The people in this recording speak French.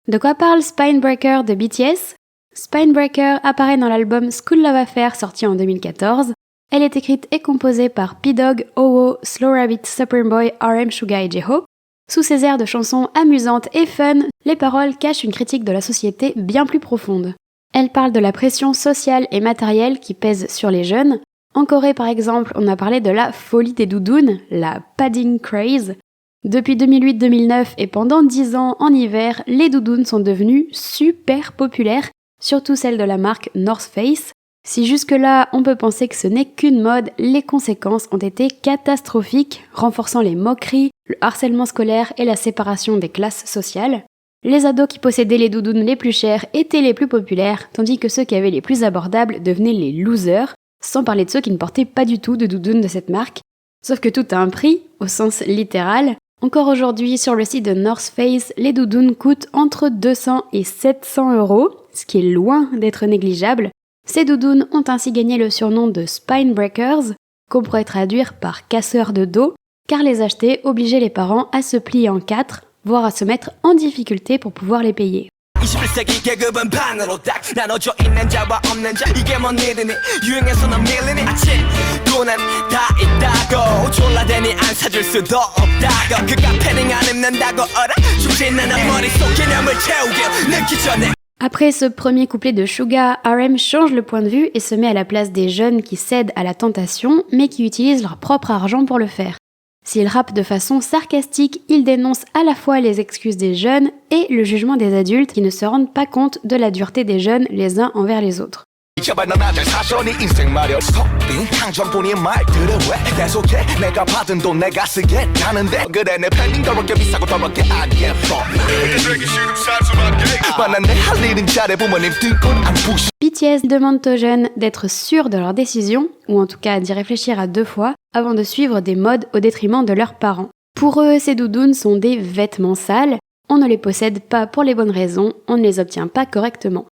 De quoi parle Spinebreaker de BTS ? Spinebreaker apparaît dans l'album School Love Affair sorti en 2014. Elle est écrite et composée par P-Dog, Owo, Slow Rabbit, Supreme Boy, RM Suga et J-Hope. Sous ces airs de chansons amusantes et fun, les paroles cachent une critique de la société bien plus profonde. Elle parle de la pression sociale et matérielle qui pèse sur les jeunes. En Corée par exemple, on a parlé de la folie des doudounes, la padding craze. Depuis 2008-2009 et pendant 10 ans en hiver, les doudounes sont devenues super populaires, surtout celles de la marque North Face. Si jusque-là on peut penser que ce n'est qu'une mode, les conséquences ont été catastrophiques, renforçant les moqueries, le harcèlement scolaire et la séparation des classes sociales. Les ados qui possédaient les doudounes les plus chères étaient les plus populaires, tandis que ceux qui avaient les plus abordables devenaient les losers, sans parler de ceux qui ne portaient pas du tout de doudounes de cette marque. Sauf que tout a un prix, au sens littéral. Encore aujourd'hui, sur le site de North Face, les doudounes coûtent entre 200 et 700 €, ce qui est loin d'être négligeable. Ces doudounes ont ainsi gagné le surnom de Spinebreakers, qu'on pourrait traduire par casseurs de dos, car les acheter obligeait les parents à se plier en quatre, voire à se mettre en difficulté pour pouvoir les payer. Après ce premier couplet de Suga, RM change le point de vue et se met à la place des jeunes qui cèdent à la tentation, mais qui utilisent leur propre argent pour le faire. S'il rappe de façon sarcastique, il dénonce à la fois les excuses des jeunes et le jugement des adultes qui ne se rendent pas compte de la dureté des jeunes les uns envers les autres. BTS demande aux jeunes d'être sûrs de leurs décisions, ou en tout cas d'y réfléchir à 2 fois, avant de suivre des modes au détriment de leurs parents. Pour eux, ces doudounes sont des vêtements sales, on ne les possède pas pour les bonnes raisons, on ne les obtient pas correctement.